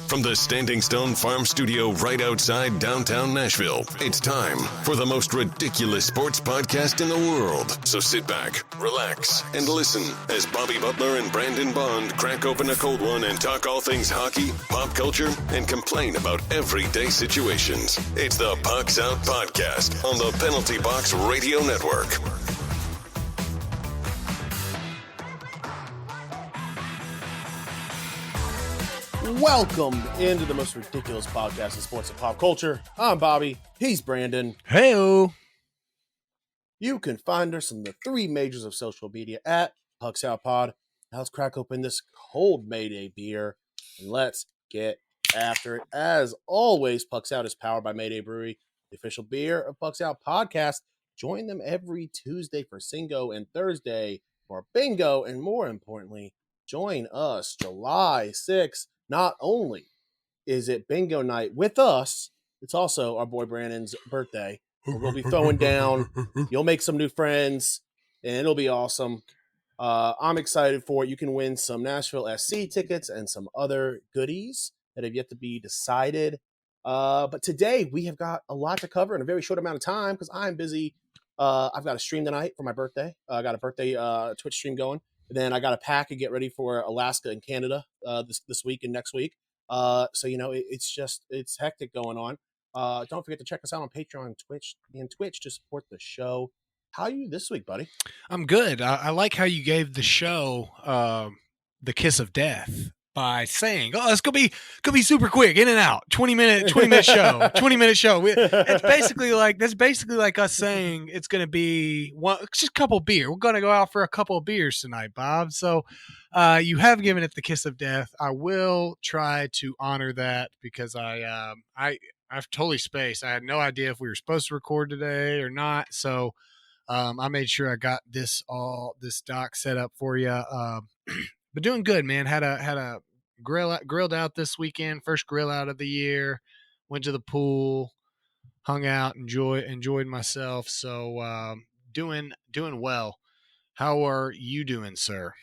From the Standing Stone Farm Studio right outside downtown Nashville, it's time for the most ridiculous sports podcast in the world. So sit back, relax, and listen as Bobby Butler and Brandon Bond crack open a cold one and talk all things hockey, pop culture, and complain about everyday situations. It's the Pucks Out Podcast on the Penalty Box Radio Network. Welcome into the most ridiculous podcast in sports and pop culture. I'm Bobby. He's Brandon. Hey-o. You can find us on the three majors of social media at Pucks Out Pod. Now let's crack open this cold Mayday beer and let's get after it. As always, Pucks Out is powered by Mayday Brewery, the official beer of Pucks Out Podcast. Join them every Tuesday for Singo and Thursday for Bingo. And more importantly, join us July 6th. Not only is it bingo night with us, it's also our boy Brandon's birthday. We'll be throwing down. You'll make some new friends, and it'll be awesome. I'm excited for it. You can win some Nashville SC tickets and some other goodies that have yet to be decided. But today we have got a lot to cover in a very short amount of time because I'm busy. I've got a stream tonight for my birthday. I got a birthday Twitch stream going. And then I got to pack and get ready for Alaska and Canada this week and next week. So, it's hectic going on. Don't forget to check us out on Patreon and Twitch to support the show. How are you this week, buddy? I'm good. I like how you gave the show the kiss of death by saying, "Oh, it's gonna be super quick, in and out, 20-minute show, 20-minute show." That's basically like us saying it's gonna be just a couple beer. We're gonna go out for a couple of beers tonight, Bob. So you have given it the kiss of death. I will try to honor that because I've totally spaced. I had no idea if we were supposed to record today or not. So I made sure I got this doc set up for you. But doing good, man. Had a grilled out this weekend. First grill out of the year. Went to the pool, hung out, enjoyed myself. So doing well. How are you doing, sir?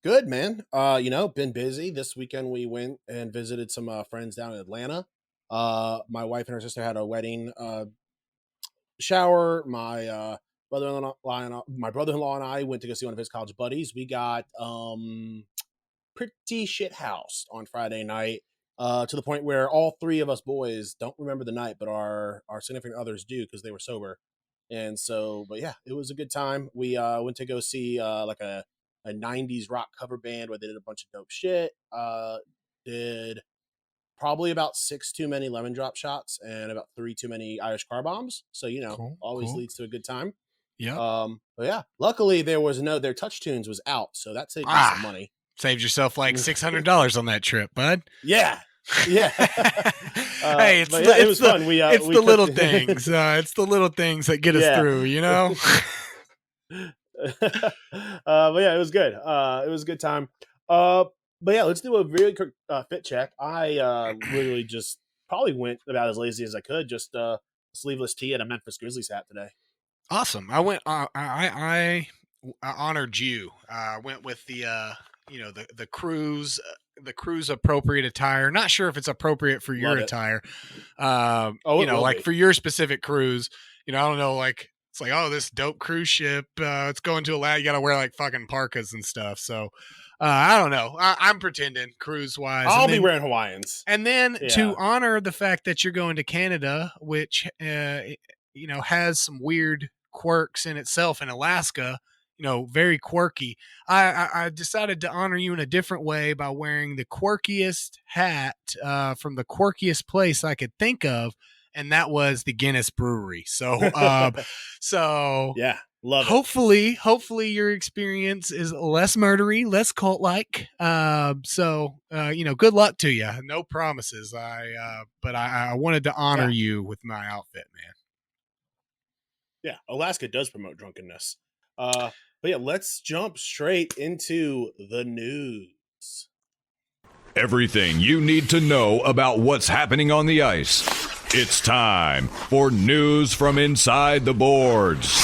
Good, man. Been busy. This weekend we went and visited some friends down in Atlanta. My wife and her sister had a wedding shower. My brother-in-law and I went to go see one of his college buddies. We got pretty shit housed on Friday night to the point where all three of us boys don't remember the night, but our significant others do because they were sober. And so, but yeah, it was a good time. We went to go see like a 90s rock cover band where they did a bunch of dope shit. Did probably about 6 too many lemon drop shots and about 3 too many Irish car bombs. So, always leads to a good time. Yeah. But yeah, luckily their Touch Tunes was out. So that saved me some money. Saved yourself like $600 on that trip, bud. Yeah. Yeah. Hey, it was fun. It's the little things. It's the little things that get us through, But yeah, it was good. It was a good time. But yeah, let's do a really quick fit check. I literally just probably went about as lazy as I could. Just sleeveless tee and a Memphis Grizzlies hat today. Awesome. I went. I honored you. I went with the the cruise appropriate attire. Not sure if it's appropriate for your attire. For your specific cruise. I don't know. Like it's like, oh, this dope cruise ship. It's going to Alaska. You got to wear like fucking parkas and stuff. So. I don't know. I'm pretending cruise wise. I'll be wearing Hawaiians. And then to honor the fact that you're going to Canada, which, has some weird quirks in itself, in Alaska, very quirky. I decided to honor you in a different way by wearing the quirkiest hat from the quirkiest place I could think of. And that was the Guinness Brewery. So, yeah. Love it. Hopefully your experience is less murdery, less cult-like. Good luck to you. No promises. But I wanted to honor you with my outfit, man. Yeah, Alaska does promote drunkenness. But yeah, let's jump straight into the news. Everything you need to know about what's happening on the ice. It's time for news from inside the boards.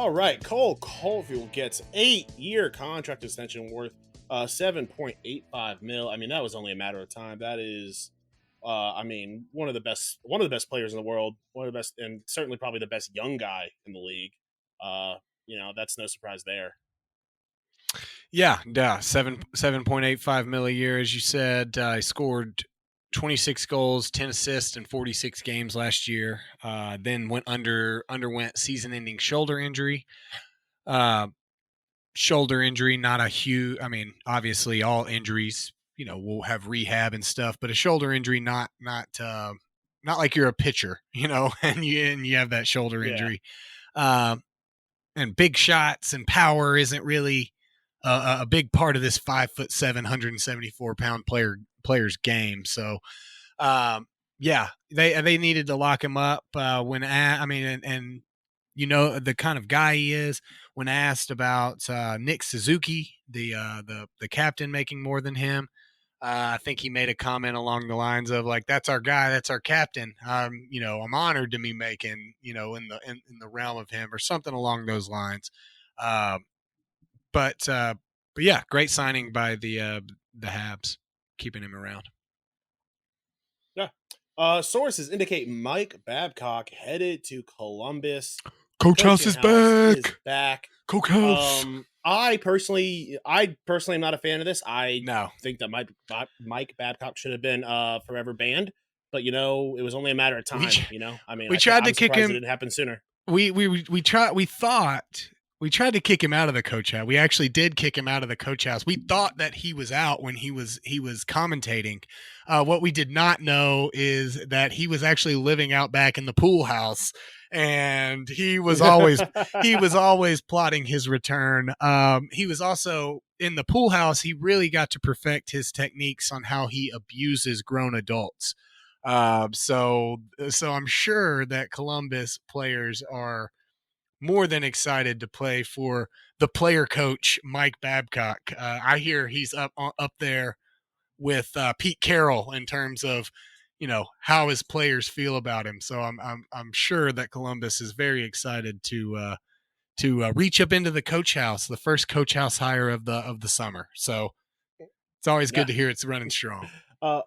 All right, Cole Caulfield gets 8-year contract extension worth $7.85 mil. I mean, that was only a matter of time. That is, I mean, one of the best players in the world, one of the best, and certainly probably the best young guy in the league. That's no surprise there. Yeah, 7.85 mil a year, as you said. He scored 26 goals, 10 assists in 46 games last year. Then underwent season-ending shoulder injury. Shoulder injury, not a huge. I mean, obviously, all injuries, will have rehab and stuff, but a shoulder injury, not like you're a pitcher, and you have that shoulder injury. And big shots and power isn't really a big part of this 5'7", 174-pound player's game. So, they needed to lock him up and the kind of guy he is. When asked about Nick Suzuki, the captain, making more than him, I think he made a comment along the lines of like, "That's our guy, that's our captain. I'm honored to be making in the realm of him," or something along those lines. But yeah, great signing by the Habs, keeping him around. Yeah. Sources indicate Mike Babcock headed to Columbus. Coach House is back. Coach House. I personally am not a fan of this. I No. think that Mike Babcock should have been forever banned. But it was only a matter of time. We tried to kick him. It didn't happen sooner. We tried to kick him out of the coach house. We actually did kick him out of the coach house. We thought that he was out when he was commentating. What we did not know is that he was actually living out back in the pool house, and he was always plotting his return. He was also in the pool house. He really got to perfect his techniques on how he abuses grown adults. So I'm sure that Columbus players are more than excited to play for the player coach, Mike Babcock. I hear he's up there with Pete Carroll in terms of, how his players feel about him. So I'm sure that Columbus is very excited to reach up into the coach house, the first coach house hire of the summer. So it's always good to hear it's running strong. But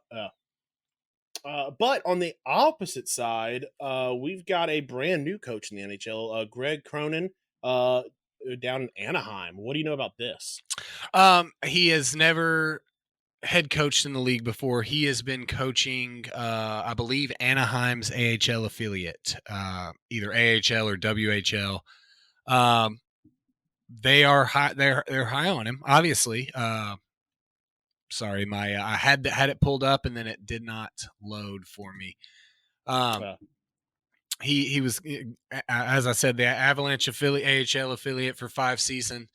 on the opposite side, we've got a brand new coach in the NHL, Greg Cronin, down in Anaheim. What do you know about this? He has never head coached in the league before. He has been coaching, I believe, Anaheim's AHL affiliate, either AHL or WHL. They are high. They're high on him, obviously. Sorry, I had it pulled up and then it did not load for me. He was, as I said, the Avalanche AHL affiliate for 5 seasons.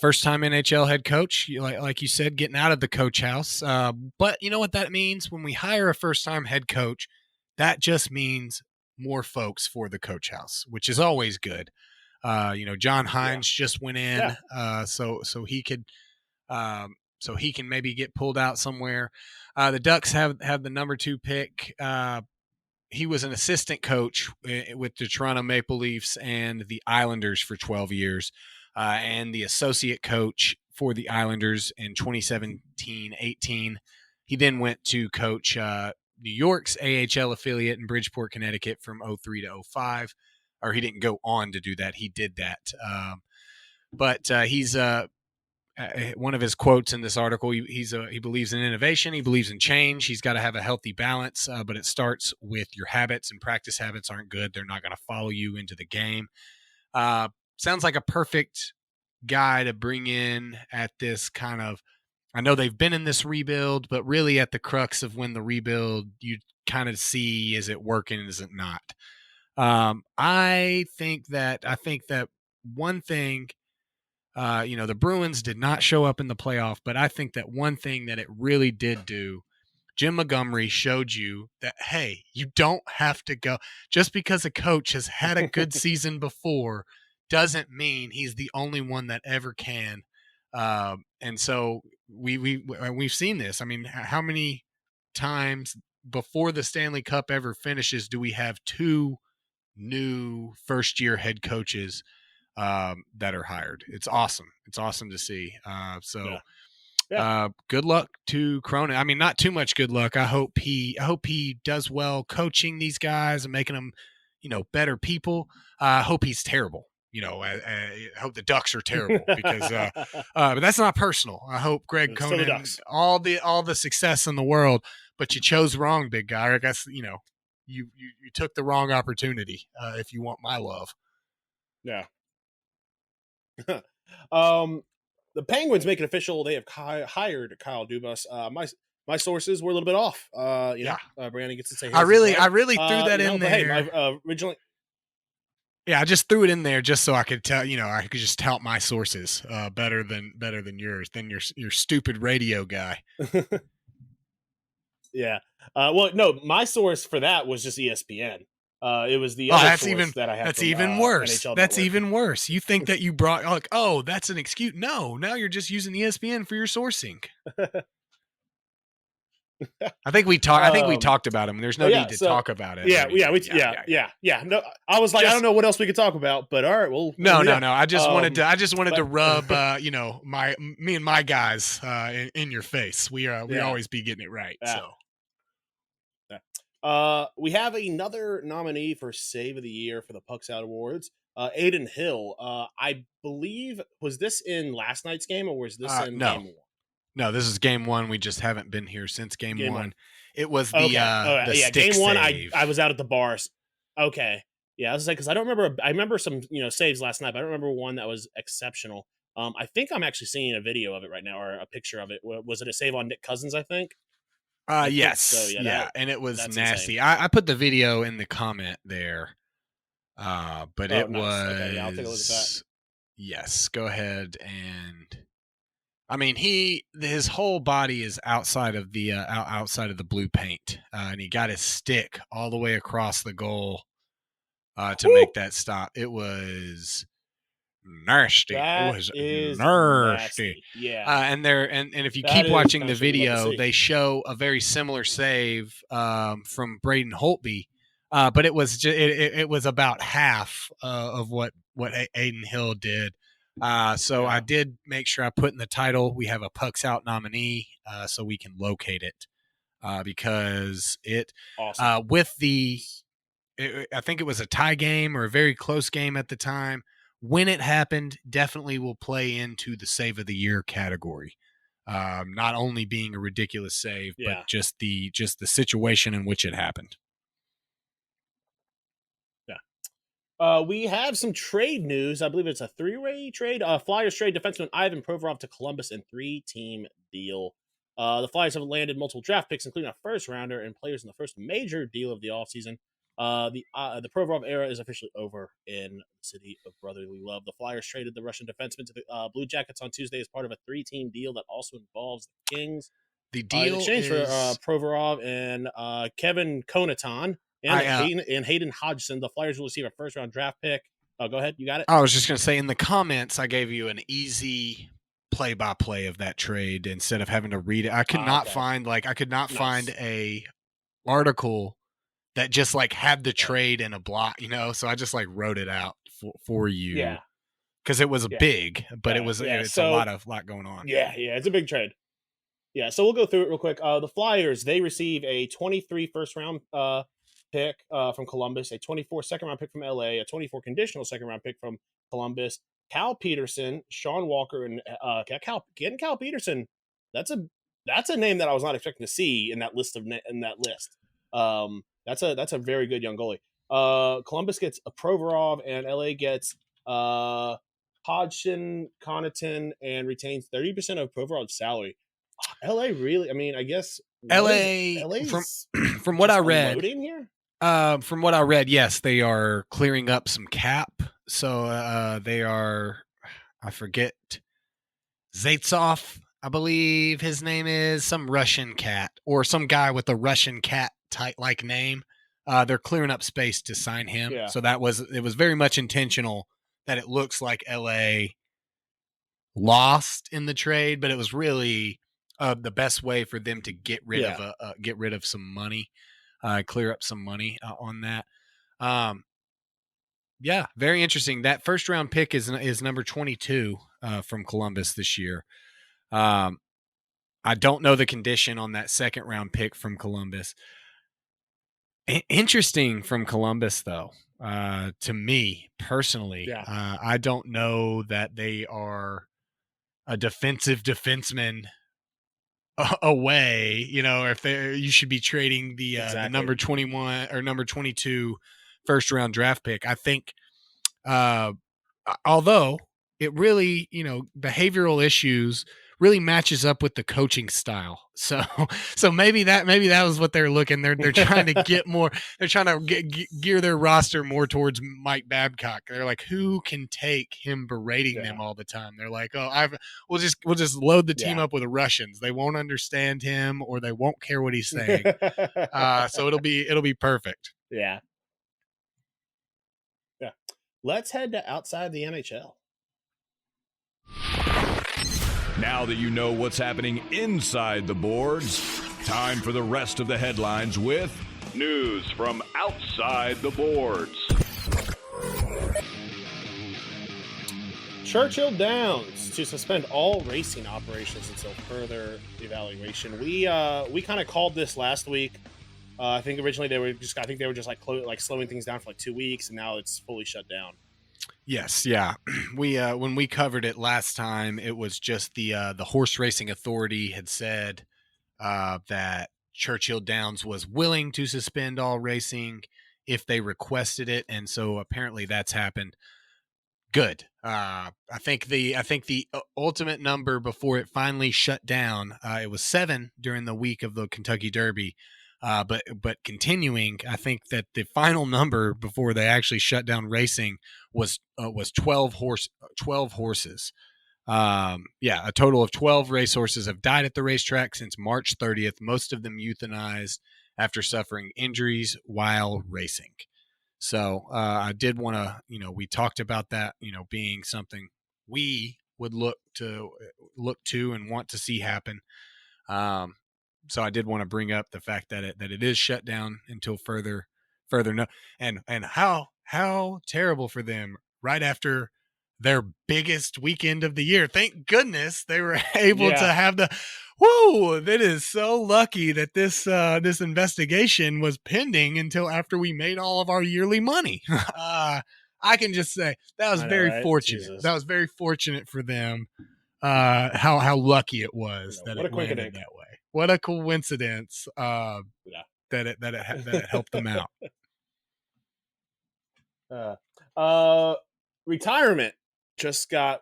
First time NHL head coach, like you said, getting out of the coach house. But you know what that means? When we hire a first time head coach, that just means more folks for the coach house, which is always good. John Hines just went in, so he could. So he can maybe get pulled out somewhere. The Ducks have the number 2 pick. He was an assistant coach with the Toronto Maple Leafs and the Islanders for 12 years, and the associate coach for the Islanders in 2017-18. He then went to coach New York's AHL affiliate in Bridgeport, Connecticut from 03 to 05. Or he didn't go on to do that. He did that. But he's one of his quotes in this article, he believes in innovation. He believes in change. He's got to have a healthy balance, but it starts with your habits, and practice habits aren't good. They're not going to follow you into the game. Sounds like a perfect guy to bring in at this kind of, I know they've been in this rebuild, but really at the crux of when the rebuild, you kind of see, is it working? Is it not? I think that one thing, the Bruins did not show up in the playoff, but I think that one thing that it really did do, Jim Montgomery showed you that, hey, you don't have to go. Just because a coach has had a good season before doesn't mean he's the only one that ever can. And so we've seen this. I mean, how many times before the Stanley Cup ever finishes do we have 2 new first-year head coaches that are hired. It's awesome. It's awesome to see. Yeah. Good luck to Cronin. I mean, not too much good luck. I hope he does well coaching these guys and making them, better people. I hope he's terrible. I hope the Ducks are terrible because, but that's not personal. I hope Greg It's still the Conan, Ducks. all the success in the world, but you chose wrong, big guy. I guess, you took the wrong opportunity. If you want my love. Yeah. The Penguins make it official. They have hired Kyle Dubas. My sources were a little bit off. Brandon gets to say his I really well. threw that in there. Hey, originally. Yeah, I just threw it in there just so I could tell, I could just tout my sources better than yours, than your stupid radio guy. Yeah. Well, no, my source for that was just ESPN. It was the other source that I had. That's from, even worse. NHL That's Network. even worse. You think that you brought that's an excuse? No, now you're just using ESPN for your sourcing. I think we talked about him. There's no need to talk about it. Yeah. No, I was like, I don't know what else we could talk about, but all right, well. No. I just wanted to rub, me and my guys in your face. We always be getting it right. Yeah. So. We have another nominee for Save of the Year for the Pucks Out Awards. Aiden Hill. I believe, was this in last night's game or was this in game one? No, this is game one. We just haven't been here since game one. It was the stick game one. save. I was out at the bars. Okay, yeah, I was like, because I don't remember. I remember some saves last night, but I don't remember one that was exceptional. I think I'm actually seeing a video of it right now or a picture of it. Was it a save on Nick Cousins? I think. Yes. So, and it was nasty. Insane. I put the video in the comment there. But it nice. was. Okay, yeah, I'll take a look at that. Yes, go ahead and. I mean, his whole body is outside of the blue paint, and he got his stick all the way across the goal to make that stop. It was nasty. That it was is nasty. Yeah. And if you keep watching the video, they show a very similar save from Braden Holtby, but it was it was about half of what Aiden Hill did. I did make sure I put in the title, we have a Pucks Out nominee, so we can locate it, because it, awesome. I think it was a tie game or a very close game at the time. When it happened, definitely will play into the Save of the Year category. Not only being a ridiculous save, but just the situation in which it happened. We have some trade news. I believe it's a three-way trade. Flyers trade defenseman Ivan Provorov to Columbus in 3-team deal. The Flyers have landed multiple draft picks, including a first-rounder and players in the first major deal of the offseason. The Provorov era is officially over in the city of brotherly love. The Flyers traded the Russian defenseman to the Blue Jackets on Tuesday as part of a 3-team deal that also involves the Kings. The deal in exchange for Provorov and Kevin Connaughton. And Hayden Hodgson, the Flyers will receive a first-round draft pick. Go ahead. You got it? I was just going to say, in the comments, I gave you an easy play-by-play of that trade instead of having to read it. I could not find a article that just had the trade in a block, so I just wrote it out for you. Yeah. Because it was big, but it's a lot going on. Yeah, it's a big trade. Yeah, so we'll go through it real quick. The Flyers, they receive a 23 first-round pick from Columbus, a 24 second-round pick from LA, a 24 conditional second-round pick from Columbus, Cal Peterson, Sean Walker, and Cal Peterson. That's a name that I was not expecting to see in that list. That's a very good young goalie. Columbus gets a Provorov, and LA gets Hodgson, Connaughton, and retains 30% of Provorov's salary. LA really? I mean, I guess LA from what I read here. From what I read, yes, they are clearing up some cap. So they are, I forget, Zaitsov, I believe his name is, some Russian cat or some guy with a Russian cat type like name. They're clearing up space to sign him. Yeah. So it was very much intentional that it looks like LA lost in the trade, but it was really the best way for them to get rid of some money. Clear up some money on that. Yeah, very interesting. That first round pick is number 22 from Columbus this year. I don't know the condition on that second round pick from Columbus. Interesting from Columbus, though, to me personally. Yeah. I don't know that they are a defensive defenseman away, or if you should be trading the number 21 or number 22 first round draft pick. I think, although it really, behavioral issues really matches up with the coaching style. So maybe that was what they're looking. They're trying to get more. They're trying to gear their roster more towards Mike Babcock. They're like, who can take him berating them all the time? They're like, we'll just load the team up with Russians. They won't understand him or they won't care what he's saying. So it'll be perfect. Yeah. Yeah. Let's head to outside the NHL. Now that you know what's happening inside the boards, time for the rest of the headlines with news from outside the boards. Churchill Downs to suspend all racing operations until further evaluation. We kind of called this last week. I think originally they were just slowing things down for like 2 weeks, and now it's fully shut down. Yes, yeah. We when we covered it last time, it was just the Horse Racing Authority had said that Churchill Downs was willing to suspend all racing if they requested it, and so apparently that's happened. Good. I think the ultimate number before it finally shut down, it was 7 during the week of the Kentucky Derby. But continuing, I think that the final number before they actually shut down racing was 12 horses. A total of 12 racehorses have died at the racetrack since March 30th. Most of them euthanized after suffering injuries while racing. So I did want to, we talked about that, being something we would look to and want to see happen. So I did want to bring up the fact that it is shut down until further no, and how terrible for them right after their biggest weekend of the year. Thank goodness they were able to have that is so lucky that this investigation was pending until after we made all of our yearly money. I can just say that was very fortunate. Jesus. That was very fortunate for them. How lucky it was that it landed that way. What a coincidence that it helped them out. Retirement just got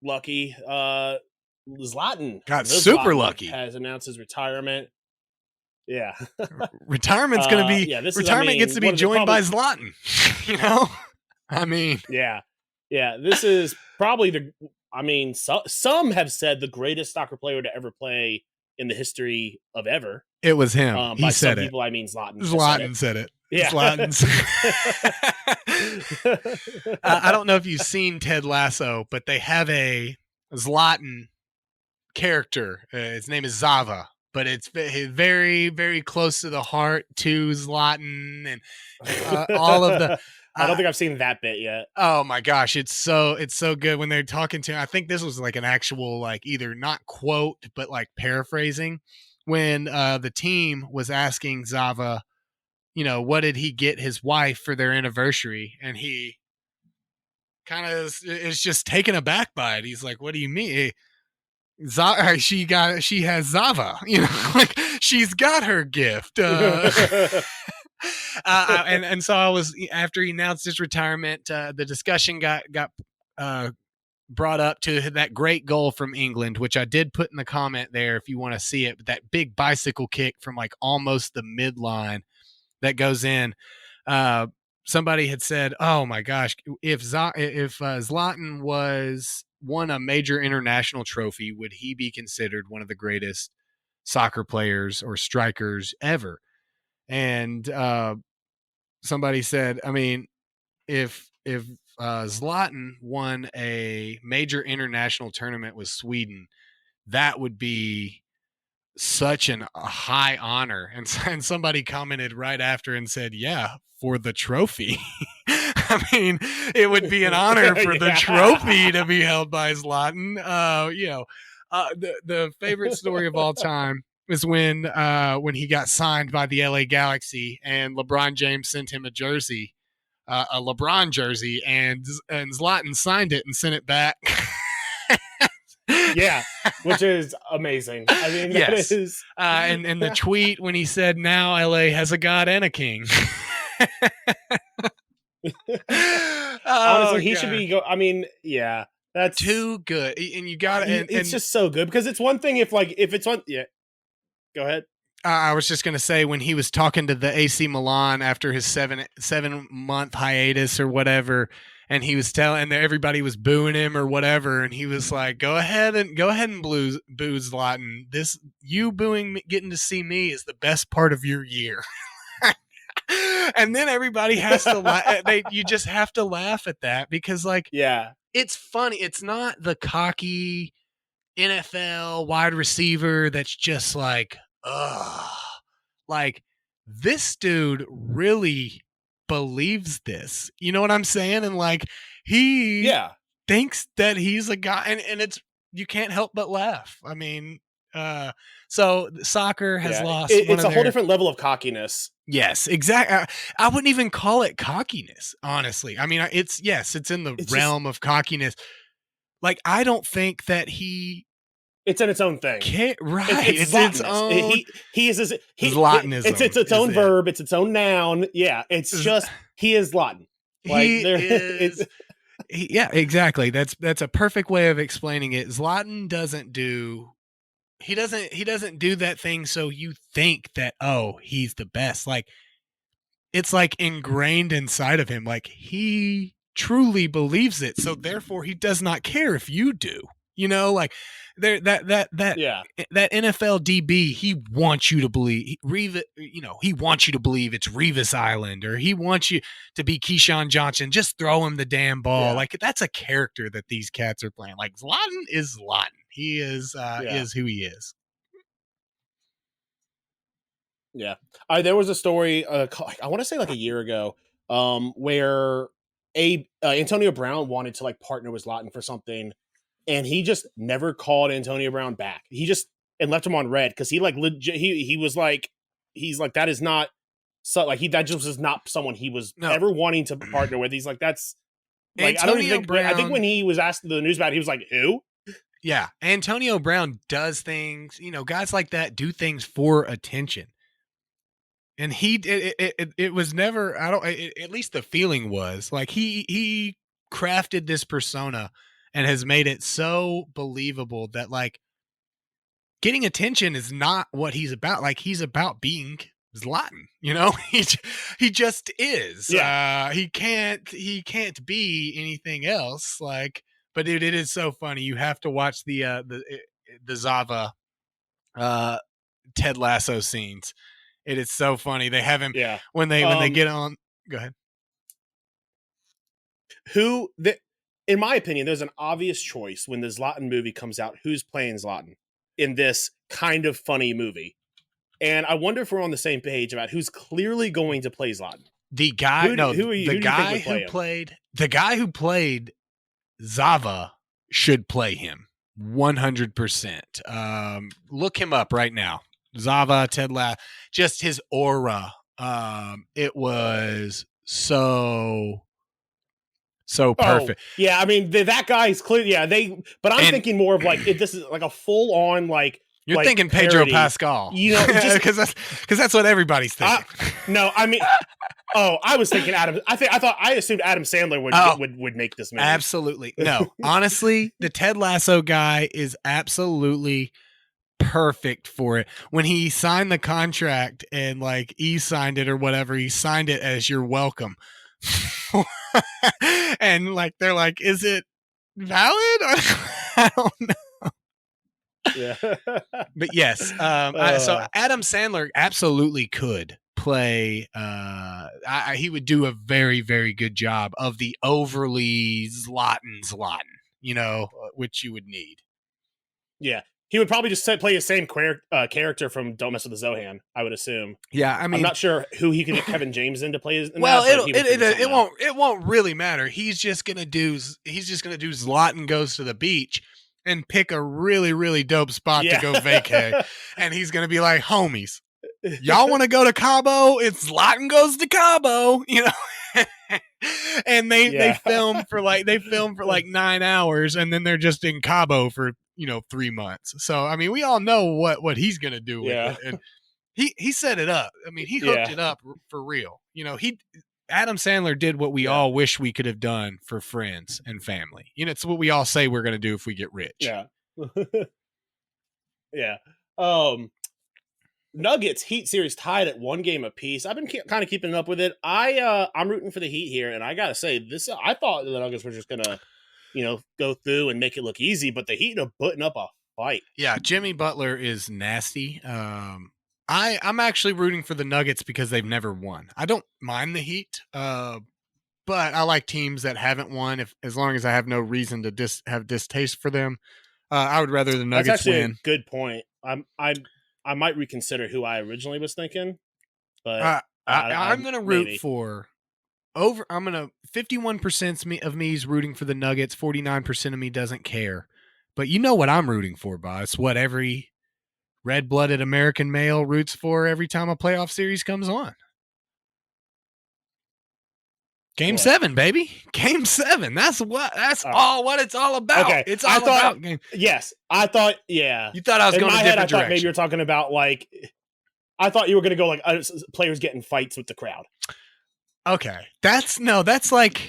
lucky. Zlatan got super lucky. Has announced his retirement. Yeah, retirement's going to be retirement gets to be joined by Zlatan. Yeah. This is probably some have said the greatest soccer player to ever play in the history of ever. It was him. He by said some it. people, I mean Zlatan. Zlatan said it. Yeah. Zlatan's. I don't know if you've seen Ted Lasso, but they have a Zlatan character. His name is Zava, but it's very, very close to the heart to Zlatan and all of the. I don't think I've seen that bit yet. Oh my gosh, it's so good when they're talking to him. I think this was like an actual either not quote but paraphrasing when the team was asking Zava, what did he get his wife for their anniversary, and he kind of is just taken aback by it. He's like, "What do you mean?" She has Zava, she's got her gift. And so I was, after he announced his retirement, the discussion got brought up to that great goal from England, which I did put in the comment there if you want to see it. That big bicycle kick from almost the midline that goes in. Somebody had said, "Oh my gosh, if Zlatan won a major international trophy, would he be considered one of the greatest soccer players or strikers ever?" And somebody said, if Zlatan won a major international tournament with Sweden, that would be such a high honor. And somebody commented right after and said, "Yeah, for the trophy." I mean, it would be an honor for the trophy to be held by Zlatan. The favorite story of all time is when he got signed by the LA Galaxy and LeBron James sent him a jersey, a LeBron jersey, and Zlatan signed it and sent it back. Yeah, which is amazing. I mean, that is and the tweet when he said, "Now LA has a god and a king." Honestly, he should be. I mean, yeah, that's too good, and you got it. It's just so good because it's one thing if it's on. Yeah, go ahead. I was just gonna say when he was talking to the AC Milan after his 7-month hiatus or whatever, and he was telling everybody was booing him or whatever, and he was like, "Go ahead and boo Zlatan. This you booing me, getting to see me is the best part of your year." And then everybody has to laugh. You just have to laugh at that because, it's funny. It's not the cocky NFL wide receiver that's just like, ugh. Like, this dude really believes this. You know what I'm saying? And he thinks that he's a guy, and it's you can't help but laugh. I mean, so soccer has lost. It's a whole different level of cockiness. Yes, exactly. I wouldn't even call it cockiness, honestly. I mean, it's in the realm of cockiness. I don't think that it's in its own thing. Right. It's its own. He is Zlatanism. It's its own verb. It's its own noun. Yeah. It's just he is Zlatan. Yeah, exactly. That's a perfect way of explaining it. Zlatan doesn't do that thing so you think that, oh, he's the best. It's ingrained inside of him. He truly believes it. So therefore he does not care if you do. You know, that NFL DB, he wants you to believe he wants you to believe it's Revis Island, or he wants you to be Keyshawn Johnson. Just throw him the damn ball. Yeah. That's a character that these cats are playing. Zlatan is Zlatan. He is who he is. Yeah. There was a story, I want to say a year ago, where Antonio Brown wanted to partner with Zlatan for something, and he just never called Antonio Brown back. He just and left him on red because he legit. He was he's that is not so that just was not someone he was ever wanting to partner with. He's that's I don't even think. Brown, I think when he was asked the news about it, he was like, "Who?" Yeah, Antonio Brown does things. Guys like that do things for attention. And it was never, at least the feeling was he crafted this persona and has made it so believable that getting attention is not what he's about. He's about being Zlatan, he just is. Yeah. He can't be anything else. But it is so funny. You have to watch the Zava, Ted Lasso scenes. It is so funny. They have him when they get on. Go ahead. In my opinion, there's an obvious choice when the Zlatan movie comes out. Who's playing Zlatan in this kind of funny movie? And I wonder if we're on the same page about who's clearly going to play Zlatan. The guy, the guy who played Zava should play him 100%. Look him up right now. Zava, Ted Lasso, just his aura. It was so perfect. Oh, yeah, I mean that guy's clear. Yeah, but I'm thinking more of this is a full on You're thinking Pedro parody. Pascal, because that's what everybody's thinking. No, I mean, I was thinking Adam. I assumed Adam Sandler would make this movie. Absolutely, no. Honestly, the Ted Lasso guy is absolutely perfect for it. When he signed the contract and E signed it or whatever, he signed it as "You're welcome," and they're like, "Is it valid?" I don't know. Yeah, but yes, so Adam Sandler absolutely could play. He would do a very, very good job of the overly Zlatan, which you would need. Yeah. He would probably just play the same character from Don't Mess with the Zohan, I would assume. Yeah, I mean, I'm not sure who he could get Kevin James in to play. Well, it won't really matter. He's just gonna do Zlatan goes to the beach and pick a really, really dope spot to go vacay, and he's gonna be like, homies, y'all want to go to Cabo? It's Zlatan goes to Cabo, you know. And they film for like 9 hours, and then they're just in Cabo for 3 months. So I mean, we all know what he's gonna do with it, and he set it up. I mean, he hooked it up for real. Adam Sandler did what we all wish we could have done for friends and family. It's what we all say we're gonna do if we get rich. Yeah. Yeah. Nuggets Heat series tied at 1 game apiece. I've been kind of keeping up with it. I'm rooting for the Heat here, and I gotta say this. I thought the Nuggets were just gonna, go through and make it look easy, but the Heat are putting up a fight. Yeah, Jimmy Butler is nasty. I'm actually rooting for the Nuggets because they've never won. I don't mind the Heat, but I like teams that haven't won. As long as I have no reason to have distaste for them, I would rather the Nuggets That's actually win. A good point. I might reconsider who I originally was thinking, but I'm going to root for over. I'm going to 51% of me is rooting for the Nuggets. 49% of me doesn't care. But you know what I'm rooting for, boss? What every red-blooded American male roots for every time a playoff series comes on. Game 7, baby. Game 7. That's all what it's all about. Okay. It's all about game. Yes. I thought, yeah. You thought I was going to different direction. I thought maybe you were talking about I thought you were going to go players getting fights with the crowd. Okay. That's like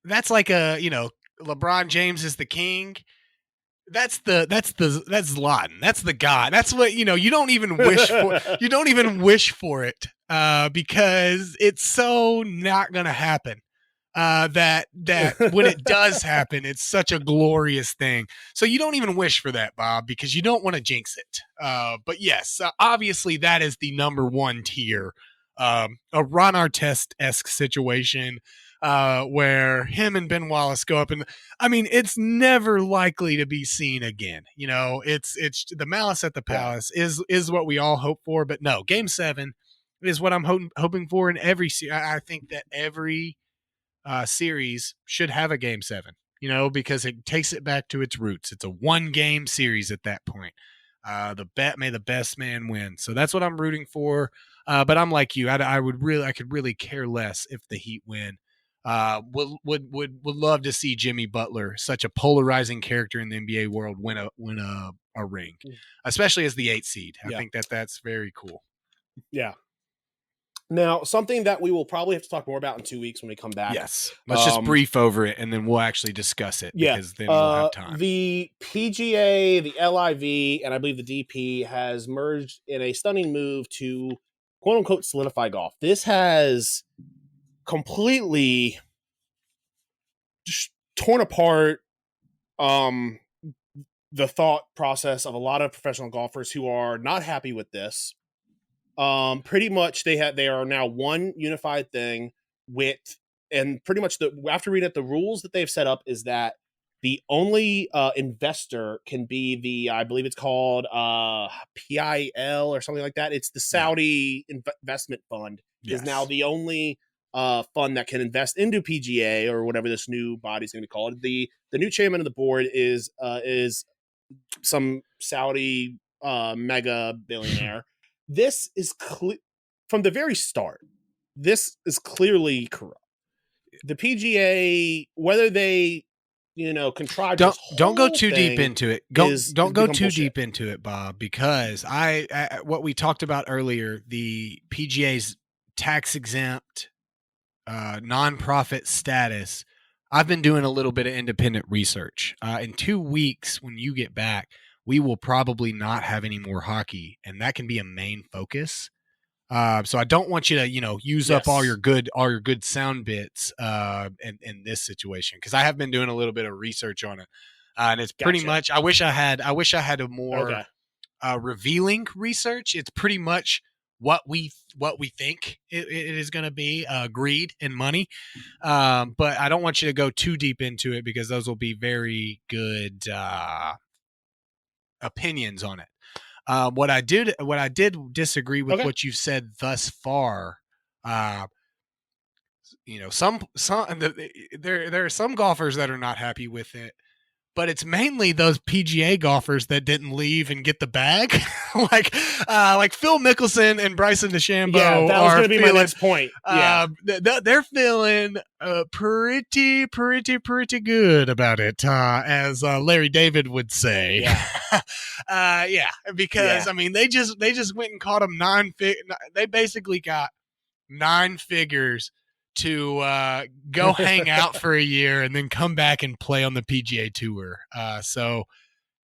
a, LeBron James is the king. That's Zlatan. That's the god. That's what, you don't even wish for. You don't even wish for it because it's so not going to happen. That when it does happen, it's such a glorious thing. So you don't even wish for that, Bob, because you don't want to jinx it. But yes, obviously that is the number one tier. A Ron Artest-esque situation. Where him and Ben Wallace go up, and I mean, it's never likely to be seen again. It's the malice at the palace is what we all hope for, but no, Game 7 is what I'm hoping for in every series. I think that every series should have a Game 7, because it takes it back to its roots. It's a 1-game series at that point. May the best man win. So that's what I'm rooting for. But I'm like you. I could really care less if the Heat win. Would love to see Jimmy Butler, such a polarizing character in the NBA world, win a ring, especially as the 8th seed. I think that's very cool. Yeah. Now, something that we will probably have to talk more about in 2 weeks when we come back. Yes. Let's just brief over it, and then we'll actually discuss it. Yeah. Because then we'll have time. The PGA, the LIV, and I believe the DP has merged in a stunning move to quote unquote solidify golf. This has completely just torn apart the thought process of a lot of professional golfers who are not happy with this. Pretty much they are now one unified thing and pretty much after reading it, the rules that they've set up is that the only investor can be I believe it's called PIL or something like that. It's the Saudi investment fund is now the only fund that can invest into PGA or whatever this new body is going to be called. The new chairman of the board is some Saudi mega billionaire. This is from the very start. This is clearly corrupt. The PGA, whether they contrive, don't go too deep into it. Don't go too deep into it, Bob, because I what we talked about earlier, the PGA's tax exempt nonprofit status. I've been doing a little bit of independent research. In 2 weeks, when you get back, we will probably not have any more hockey, and that can be a main focus. So I don't want you to, use up all your good sound bits in this situation, because I have been doing a little bit of research on it, and it's pretty much. I wish I had a more revealing research. It's pretty much what we think it is going to be, greed and money. But I don't want you to go too deep into it, because those will be very good opinions on it. What I did disagree with what you've said thus far. There are some golfers that are not happy with it, but it's mainly those PGA golfers that didn't leave and get the bag, like Phil Mickelson and Bryson DeChambeau. Yeah, that was going to be my next point. Yeah, they're feeling pretty good about it, as Larry David would say. Yeah, because I mean they just went and caught them they basically got 9 figures to go hang out for a year and then come back and play on the PGA Tour. So,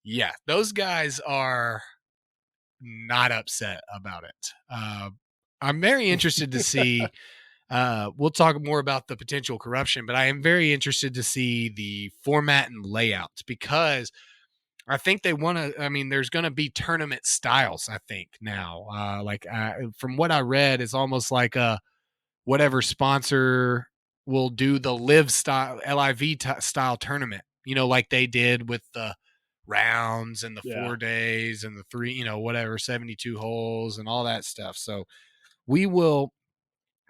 yeah, those guys are not upset about it. I'm very interested to see. We'll talk more about the potential corruption, but I am very interested to see the format and layouts because I think they want to. I mean, there's going to be tournament styles. I think now, from what I read, it's almost like whatever sponsor will do the live style style tournament, like they did with the rounds and the 4 days and the 3, whatever 72 holes and all that stuff. So we will,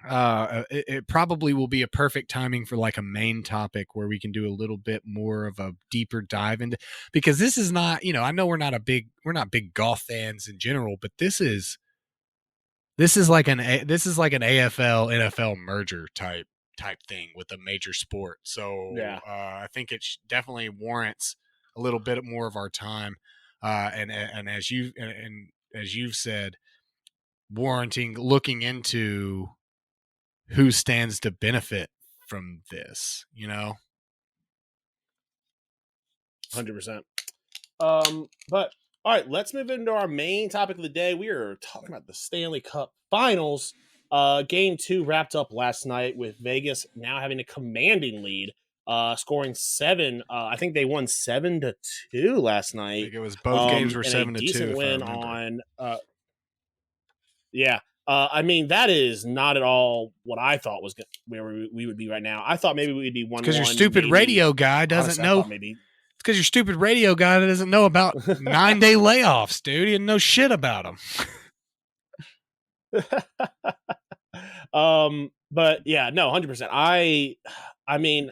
it probably will be a perfect timing for like a main topic where we can do a little bit more of a deeper dive into, because this is not, I know we're not big golf fans in general, but this is like an AFL NFL merger type thing with a major sport. So I think it definitely warrants a little bit more of our time. And as you've said, looking into who stands to benefit from this, 100%. But all right, let's move into our main topic of the day. We are talking about the Stanley Cup Finals. Game 2 wrapped up last night with Vegas now having a commanding lead, scoring 7. I think they won 7-2 last night. I think it was both games were 7-2. Decent win on. I mean, that is not at all what I thought was where we would be right now. I thought maybe we'd be 1-1. Because your stupid radio guy doesn't know. Maybe. It's because your stupid radio guy doesn't know about 9-day layoffs, dude. He didn't know shit about them. But yeah, no, 100%. I mean,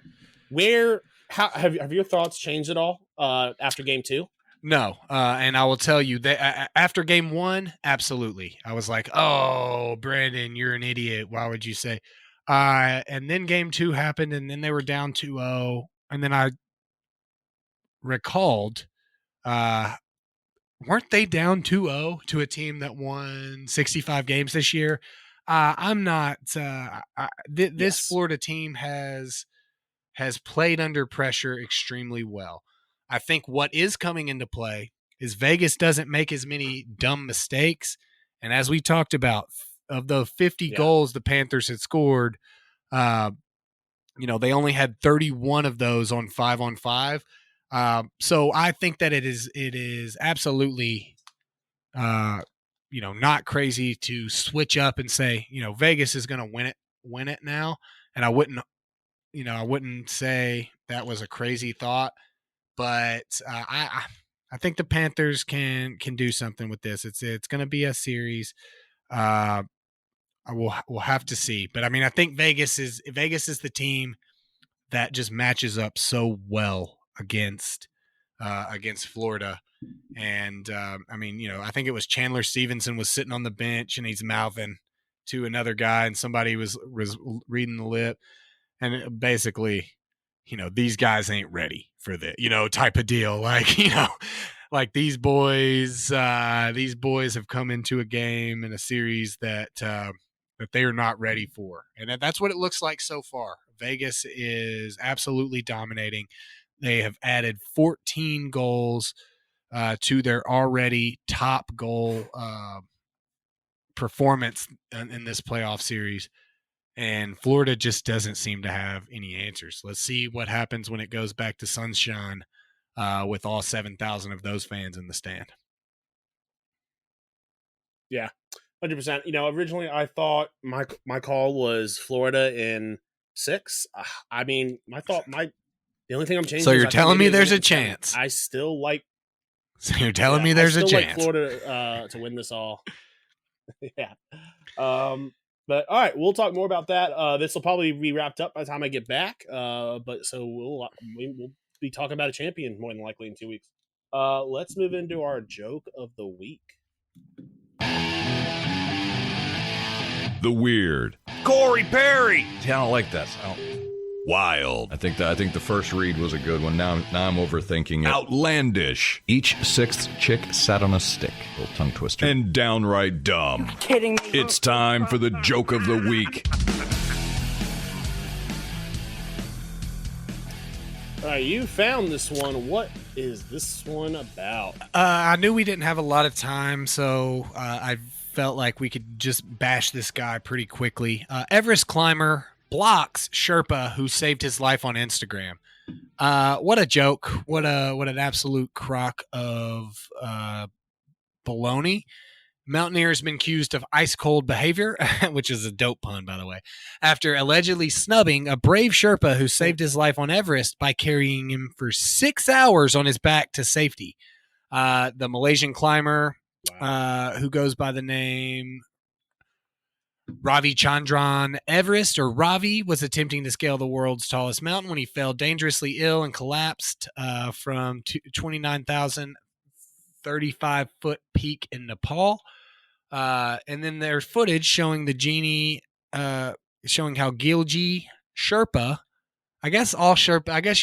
how have your thoughts changed at all after game 2? No, and I will tell you that after game 1, absolutely. I was like, "Oh, Brandon, you're an idiot. Why would you say?" And then game 2 happened, and then they were down 2-0, and then I recalled, weren't they down 2-0 to a team that won 65 games this year? I'm not. This Florida team has played under pressure extremely well. I think what is coming into play is Vegas doesn't make as many dumb mistakes. And as we talked about, of the 50 goals the Panthers had scored, they only had 31 of those on 5-on-5. So I think that it is absolutely, not crazy to switch up and say, Vegas is going to win it now. And I wouldn't say that was a crazy thought. But I think the Panthers can do something with this. It's going to be a series. We'll have to see. But I mean, I think Vegas is the team that just matches up so well against Florida. And I mean, I think it was Chandler Stevenson was sitting on the bench and he's mouthing to another guy, and somebody was reading the lip, and basically, these guys ain't ready for the, type of deal. Like, like these boys have come into a game in a series that they are not ready for. And that's what it looks like so far. Vegas is absolutely dominating. They have added 14 goals to their already top goal performance in this playoff series. And Florida just doesn't seem to have any answers. Let's see what happens when it goes back to sunshine with all 7,000 of those fans in the stand. Yeah, 100%. Originally I thought my call was Florida in 6. I mean, the only thing I'm changing. So you're telling me there's a chance? I still like. So you're telling me there's a I chance? still like Florida to win this all. Yeah. But all right, we'll talk more about that. This will probably be wrapped up by the time I get back. But so we'll be talking about a champion more than likely in 2 weeks. Let's move into our joke of the week. The weird. Corey Perry. See, I don't like that. Wild. I think the first read was a good one. Now I'm overthinking it. Outlandish. Each sixth chick sat on a stick. Little tongue twister. And downright dumb. You're kidding me. It's time for the joke of the week. All right, you found this one. What is this one about? I knew we didn't have a lot of time, so I felt like we could just bash this guy pretty quickly. Everest climber blocks Sherpa who saved his life on Instagram. What a joke. What an absolute crock of baloney. Mountaineer has been accused of ice cold behavior, which is a dope pun, by the way, after allegedly snubbing a brave Sherpa who saved his life on Everest by carrying him for 6 hours on his back to safety. The Malaysian climber, who goes by the name Ravi Chandran Everest, or Ravi, was attempting to scale the world's tallest mountain when he fell dangerously ill and collapsed from 29,035-foot peak in Nepal. And then there's footage showing the genie, showing how Gilji Sherpa, I guess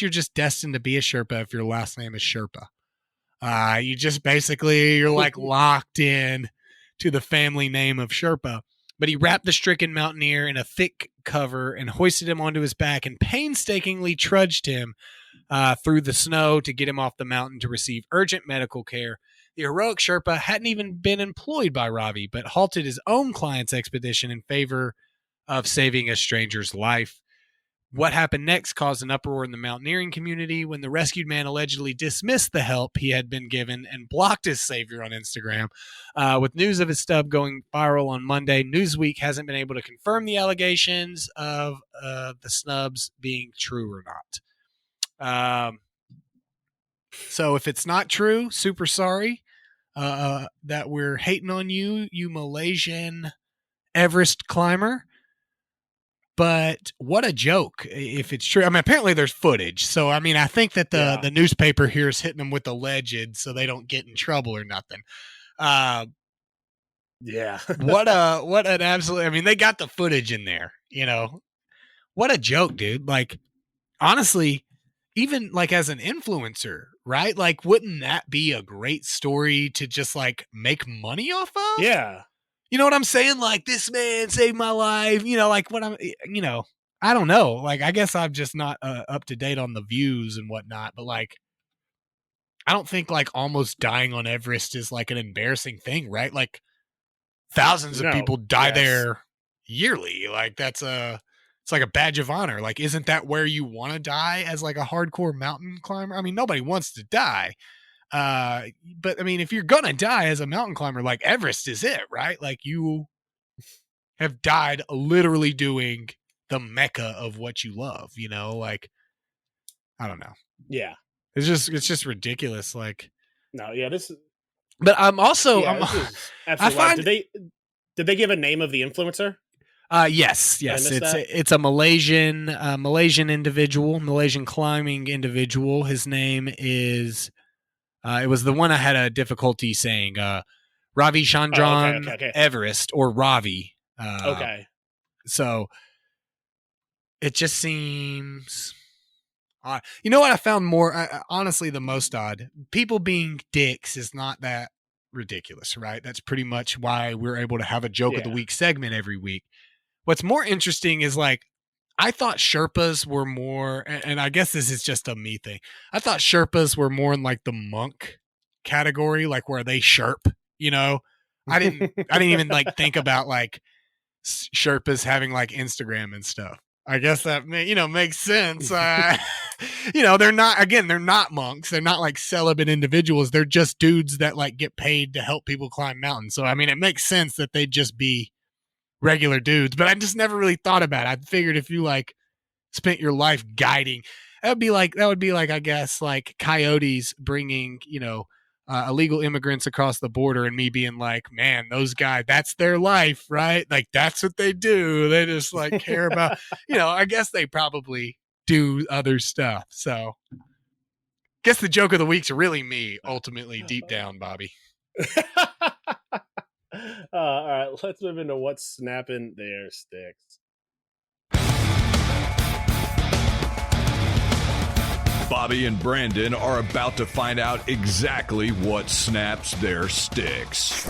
you're just destined to be a Sherpa if your last name is Sherpa. You just basically, you're like locked in to the family name of Sherpa. But he wrapped the stricken mountaineer in a thick cover and hoisted him onto his back and painstakingly trudged him through the snow to get him off the mountain to receive urgent medical care. The heroic Sherpa hadn't even been employed by Ravi, but halted his own client's expedition in favor of saving a stranger's life. What happened next caused an uproar in the mountaineering community when the rescued man allegedly dismissed the help he had been given and blocked his savior on Instagram. With news of his stub going viral on Monday, Newsweek hasn't been able to confirm the allegations of the snubs being true or not. So if it's not true, super sorry that we're hating on you, you Malaysian Everest climber. But what a joke if it's true. I mean, apparently there's footage. So, I mean, I think that the newspaper here is hitting them with alleged so they don't get in trouble or nothing. Yeah. What an absolute, I mean, they got the footage in there, you know. What a joke, dude. Like, honestly, even like as an influencer, right? Like, wouldn't that be a great story to just like make money off of? Yeah. You know what I'm saying? Like, this man saved my life. You know, like I don't know. Like, I guess I'm just not up to date on the views and whatnot. But like, I don't think like almost dying on Everest is like an embarrassing thing, right? Like, thousands of people die there yearly. Like, it's like a badge of honor. Like, isn't that where you want to die as like a hardcore mountain climber? I mean, nobody wants to die. But I mean, if you're gonna die as a mountain climber, like Everest is it, right? Like, you have died literally doing the mecca of what you love, you know? Like, I don't know. Yeah. It's just ridiculous. Like, no, yeah, this is. But I'm also, this is absolutely did they give a name of the influencer? Yes. It's a Malaysian individual, Malaysian climbing individual. His name is. It was the one I had a difficulty saying. Ravi Chandran okay. Everest, or Ravi. Okay. So it just seems odd. You know what I found more, honestly, the most odd? People being dicks is not that ridiculous, right? That's pretty much why we're able to have a joke of the week segment every week. What's more interesting is like, I thought Sherpas were more, and I guess this is just a me thing. I thought Sherpas were more in like the monk category, like where they Sherp, you know. I didn't even like think about like Sherpas having like Instagram and stuff. I guess that makes sense. They're not monks. They're not like celibate individuals. They're just dudes that like get paid to help people climb mountains. So I mean, it makes sense that they'd just be regular dudes, but I just never really thought about it. I figured if you like spent your life guiding, that would be like I guess like coyotes bringing illegal immigrants across the border, and me being like, man, those guys, that's their life, right? Like, that's what they do. They just like care about, I guess they probably do other stuff. So I guess the joke of the week's really me, ultimately, deep down, Bobby. All right, let's move into what's snapping their sticks. Bobby and Brandon are about to find out exactly what snaps their sticks.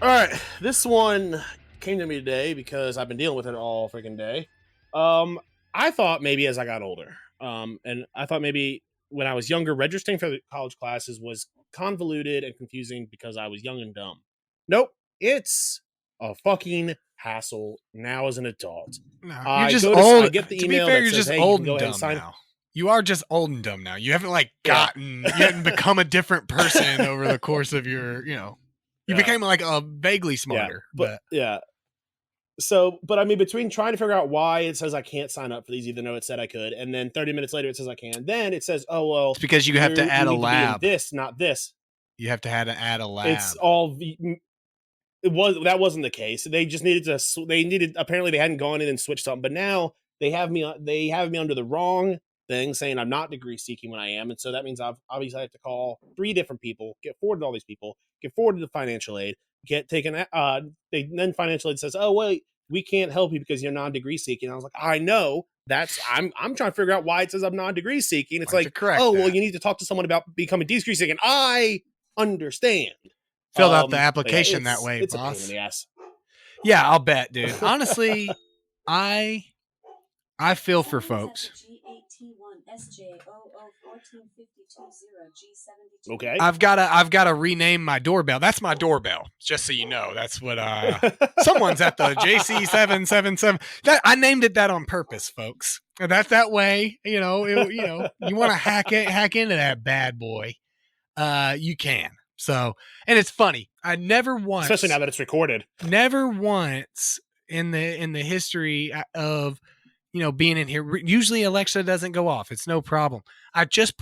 All right, this one came to me today because I've been dealing with it all freaking day. I thought maybe as I got older, and I thought maybe when I was younger, registering for the college classes was convoluted and confusing because I was young and dumb. Nope, it's a fucking hassle now as an adult. No, you're just old. I get the email to be fair, you're just old and dumb now. You are just old and dumb now. You haven't you haven't become a different person over the course of your, you became like a vaguely smarter. So, but I mean, between trying to figure out why it says I can't sign up for these, even though it said I could, and then 30 minutes later it says I can, then it says, oh, well. It's because you have to add a lab. This, not this. You have to add a lab. It's all, that wasn't the case. They just apparently they hadn't gone in and switched something, but now they have me under the wrong thing saying I'm not degree seeking when I am. And so that means I have to call 3 different people, get forwarded to all these people, get forwarded to financial aid, get taken, then financial aid says, oh, wait, we can't help you because you're non-degree seeking. I was like, I know I'm trying to figure out why it says I'm non-degree seeking. It's like, oh, well, you need to talk to someone about becoming degree seeking. I understand. Filled out the application that way, it's boss. A pain in the ass. Yeah, I'll bet, dude. Honestly, I feel for folks. Okay. I've gotta rename my doorbell. That's my doorbell, just so you know. That's what someone's at the JC777. That I named it that on purpose, folks. That's that way, you want to hack into that bad boy. You can. So, and it's funny. I never once, especially now that it's recorded, never once in the history of being in here. Usually Alexa doesn't go off. It's no problem. I just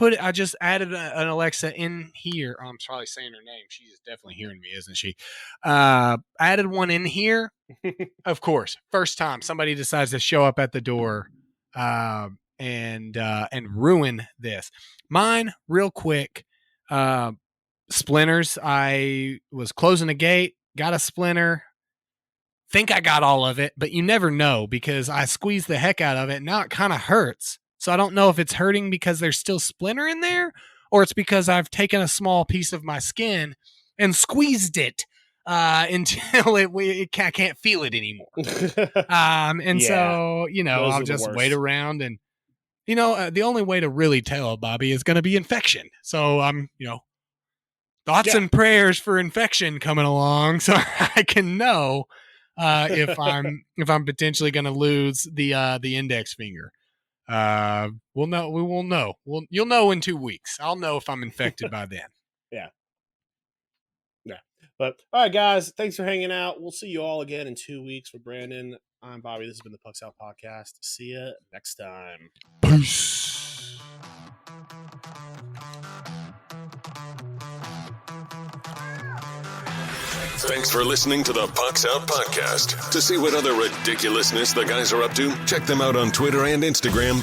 added an Alexa in here. Oh, I'm probably saying her name. She's definitely hearing me, isn't she? Added one in here. Of course, first time somebody decides to show up at the door, and ruin this. Mine, real quick. Splinters. I was closing a gate, got a splinter. Think I got all of it, but you never know because I squeezed the heck out of it. And now it kind of hurts. So I don't know if it's hurting because there's still splinter in there or it's because I've taken a small piece of my skin and squeezed it until I can't feel it anymore. So, I'll just wait around and, the only way to really tell, Bobby, is going to be infection. So I'm, thoughts and prayers for infection coming along so I can know if I'm potentially going to lose the index finger. We'll know. We will know. You'll know in 2 weeks. I'll know if I'm infected by then. Yeah. But all right, guys, thanks for hanging out. We'll see you all again in 2 weeks. For Brandon, I'm Bobby. This has been the Pucks Out Podcast. See ya next time. Peace. Thanks for listening to the Pucks Out Podcast. To see what other ridiculousness the guys are up to, check them out on Twitter and Instagram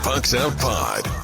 @PucksOutPod.